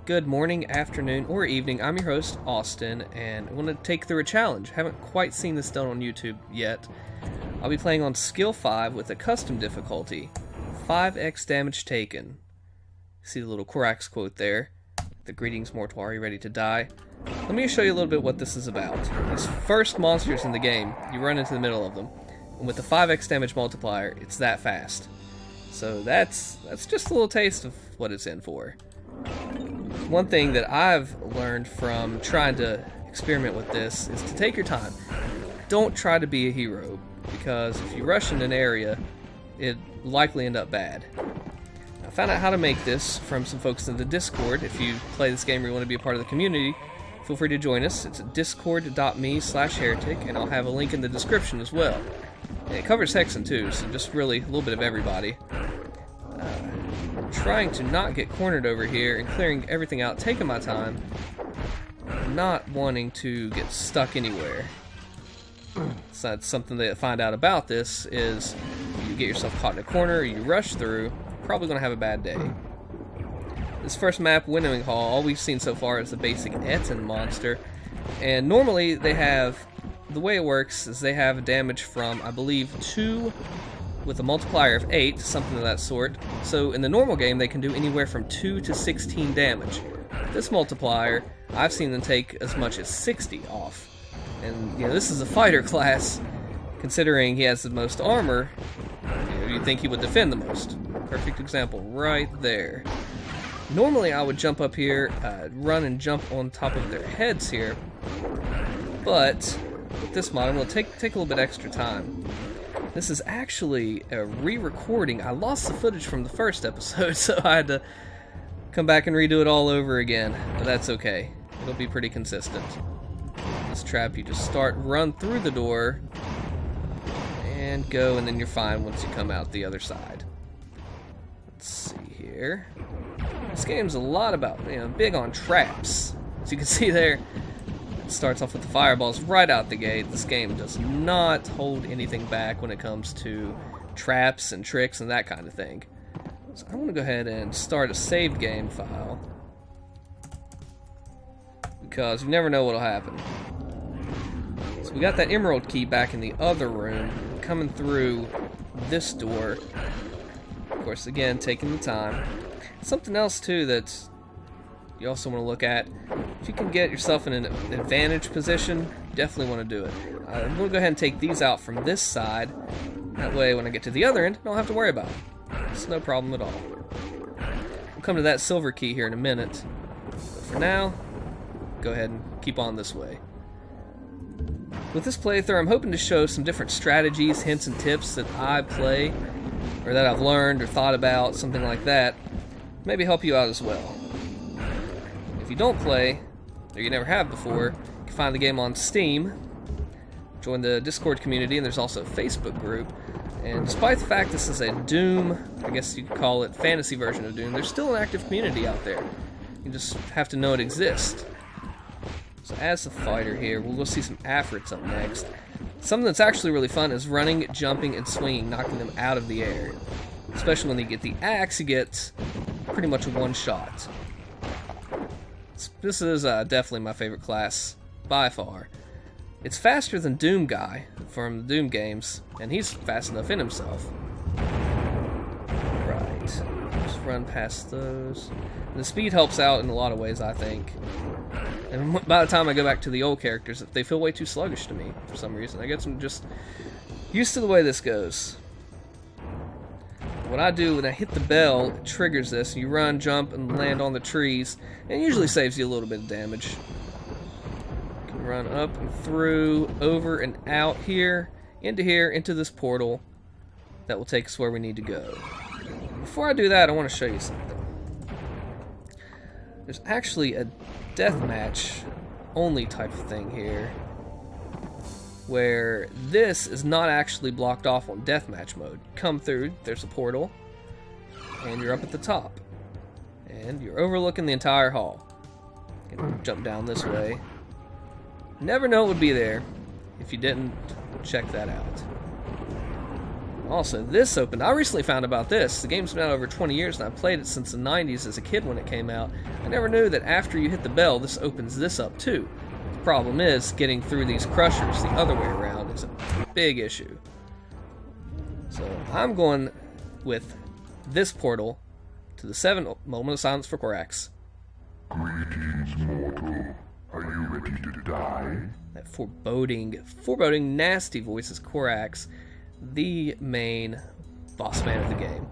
good morning, afternoon, or evening. I'm your host, Allstin, and I want to take through a challenge. Haven't quite seen this done on YouTube yet. I'll be playing on Skill 5 with a custom difficulty, 5x damage taken. See the little Korax quote there. The greetings, mortal, are you ready to die? Let me show you a little bit what this is about. These first monsters in the game, you run into the middle of them, and with the 5x damage multiplier, it's that fast. So that's just a little taste of what it's in for. One thing that I've learned from trying to experiment with this is to take your time. Don't try to be a hero, because if you rush in an area, it'll likely end up bad. I found out how to make this from some folks in the Discord. If you play this game or you want to be a part of the community, feel free to join us. It's at discord.me/heretic, and I'll have a link in the description as well. And it covers Hexen too, so just really a little bit of everybody. Trying to not get cornered over here and clearing everything out, taking my time, not wanting to get stuck anywhere. So that's something that I find out about this is you get yourself caught in a corner, or you rush through, probably going to have a bad day. This first map, Winnowing Hall, all we've seen so far is the basic Hexen monster, and normally they have, the way it works is they have damage from, I believe, 2 with a multiplier of 8, something of that sort. So in the normal game, they can do anywhere from 2 to 16 damage. This multiplier, I've seen them take as much as 60 off. And, you know, this is a fighter class. Considering he has the most armor, you'd think he would defend the most. Perfect example right there. Normally, I would jump up here, run and jump on top of their heads here. But with this mod, I'm going to take a little bit extra time. This is actually a re-recording. I lost the footage from the first episode, so I had to come back and redo it all over again. But that's okay. It'll be pretty consistent. This trap, you just run through the door, and go, and then you're fine once you come out the other side. Let's see here. This game's a lot about, big on traps. As you can see there, starts off with the fireballs right out the gate. This game does not hold anything back when it comes to traps and tricks and that kind of thing. So I'm going to go ahead and start a saved game file, because you never know what'll happen. So we got that emerald key back in the other room, coming through this door. Of course, again, taking the time. Something else too that you also want to look at, if you can get yourself in an advantage position, you definitely want to do it. I'm going to go ahead and take these out from this side. That way, when I get to the other end, I don't have to worry about it. It's no problem at all. We'll come to that silver key here in a minute. But for now, go ahead and keep on this way. With this playthrough, I'm hoping to show some different strategies, hints, and tips that I play, or that I've learned or thought about, something like that. Maybe help you out as well. If you don't play, or you never have before, you can find the game on Steam, join the Discord community, and there's also a Facebook group. And despite the fact this is a Doom, I guess you could call it fantasy version of Doom, there's still an active community out there. You just have to know it exists. So as a fighter here, we'll go see some Afrits up next. Something that's actually really fun is running, jumping, and swinging, knocking them out of the air. Especially when you get the axe, you get pretty much a one-shot. This is definitely my favorite class, by far. It's faster than Doom Guy from the Doom games, and he's fast enough in himself. Right, just run past those. And the speed helps out in a lot of ways, I think. And by the time I go back to the old characters, they feel way too sluggish to me for some reason. I guess I'm just used to the way this goes. What I do when I hit the bell, it triggers this. You run, jump, and land on the trees, and it usually saves you a little bit of damage. You can run up and through, over and out here, into this portal that will take us where we need to go. Before I do that, I want to show you something. There's actually a deathmatch only type of thing here, where this is not actually blocked off on deathmatch mode. Come through, there's a portal, and you're up at the top. And you're overlooking the entire hall. You can jump down this way. Never know it would be there if you didn't check that out. Also, this opened. I recently found about this. The game's been out over 20 years, and I played it since the 90s as a kid when it came out. I never knew that after you hit the bell, this opens this up too. The problem is, getting through these crushers the other way around is a big issue. So, I'm going with this portal to the 7th moment of silence for Korax. Greetings, mortal. Are you ready to die? That foreboding, nasty voice is Korax, the main boss man of the game.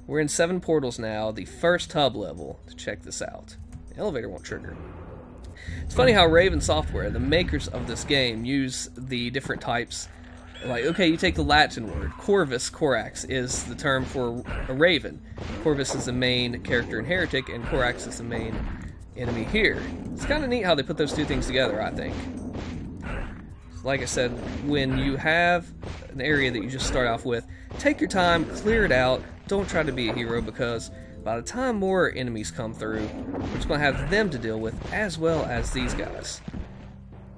We're in 7 portals now, the first hub level. To check this out. The elevator won't trigger. It's funny how Raven Software, the makers of this game, use the different types. Like, okay, you take the Latin word. Corvus, Korax, is the term for a raven. Corvus is the main character in Heretic, and Korax is the main enemy here. It's kind of neat how they put those two things together, I think. Like I said, when you have an area that you just start off with, take your time, clear it out. Don't try to be a hero, because by the time more enemies come through, we're just going to have them to deal with, as well as these guys.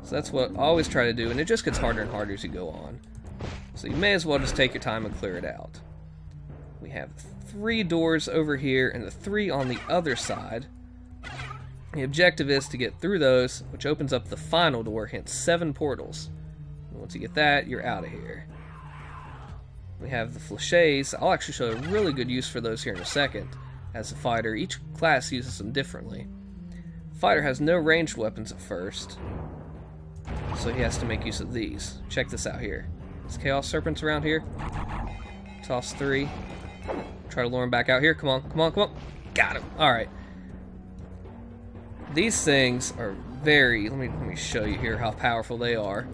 So that's what I always try to do, and it just gets harder and harder as you go on. So you may as well just take your time and clear it out. We have 3 doors over here and the 3 on the other side. The objective is to get through those, which opens up the final door, hence 7 portals. And once you get that, you're out of here. We have the fleches. I'll actually show a really good use for those here in a second. As a fighter, each class uses them differently. The fighter has no ranged weapons at first, so he has to make use of these. Check this out here. There's Chaos Serpents around here. Toss 3. Try to lure him back out here. Come on, come on, come on. Got him. Alright. These things are very... Let me show you here how powerful they are.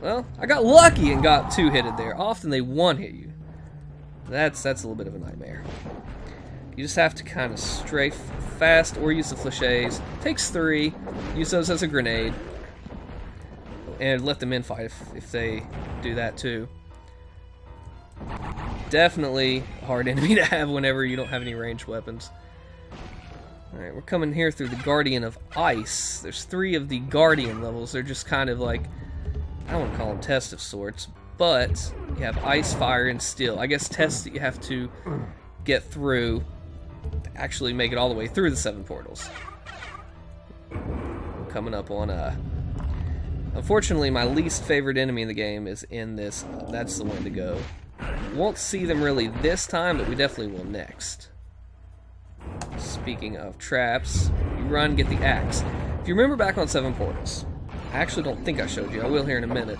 Well, I got lucky and got 2-hitted there. Often they 1-hit you. That's a little bit of a nightmare. You just have to kind of strafe fast or use the fleches. Takes 3. Use those as a grenade. And let them infight if they do that too. Definitely a hard enemy to have whenever you don't have any ranged weapons. Alright, we're coming here through the Guardian of Ice. There's 3 of the Guardian levels. They're just kind of like, I don't want to call them tests of sorts, but you have Ice, Fire, and Steel. I guess tests that you have to get through to actually make it all the way through the 7 portals. Coming up on unfortunately, my least favorite enemy in the game is in this. That's the one to go. Won't see them really this time, but we definitely will next. Speaking of traps, you run, get the axe. If you remember back on 7 portals, I actually don't think I showed you. I will here in a minute.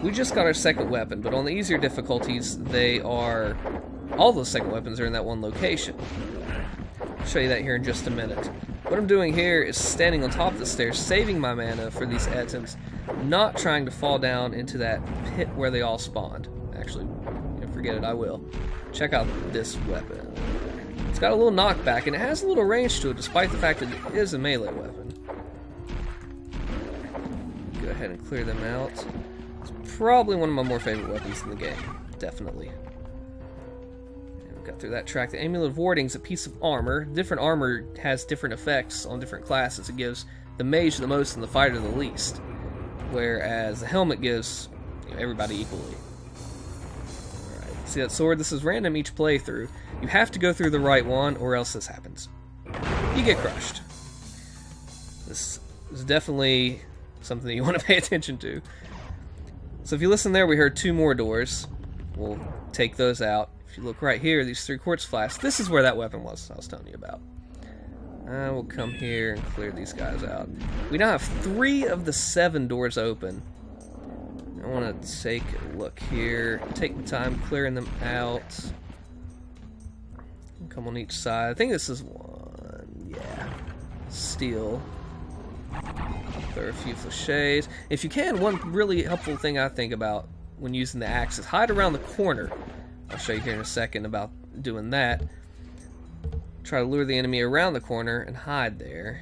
We just got our second weapon, but on the easier difficulties, they are... all those second weapons are in that one location. I'll show you that here in just a minute. What I'm doing here is standing on top of the stairs, saving my mana for these items, not trying to fall down into that pit where they all spawned. Actually, forget it, I will. Check out this weapon. It's got a little knockback, and it has a little range to it, despite the fact that it is a melee weapon. Go ahead and clear them out. It's probably one of my more favorite weapons in the game. Definitely. Got through that track. The Amulet of Warding is a piece of armor. Different armor has different effects on different classes. It gives the mage the most and the fighter the least, whereas the helmet gives everybody equally. Alright, see that sword? This is random each playthrough. You have to go through the right one, or else this happens. You get crushed. This is definitely something that you want to pay attention to. So if you listen there, we heard 2 more doors. We'll take those out. If you look right here, these 3 quartz flasks, this is where that weapon was I was telling you about. We'll come here and clear these guys out. We now have 3 of the 7 doors open. I want to take a look here, take my time clearing them out. Come on each side. I think this is one, yeah. Steel. There are a few fleches. If you can, one really helpful thing I think about when using the axe is hide around the corner. I'll show you here in a second about doing that. Try to lure the enemy around the corner and hide there.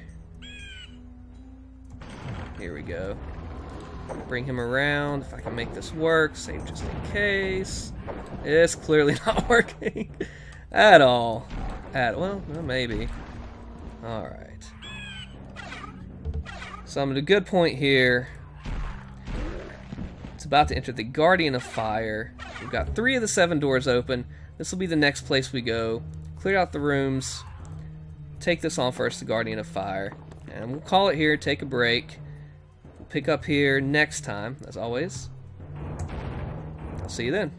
Here we go. Bring him around. If I can make this work, save just in case. It's clearly not working at all. Well, maybe. Alright. So I'm at a good point here. It's about to enter the Guardian of Fire. We've got 3 of the 7 doors open. This will be the next place we go. Clear out the rooms. Take this on first, the Guardian of Fire. And we'll call it here, take a break. We'll pick up here next time, as always. I'll see you then.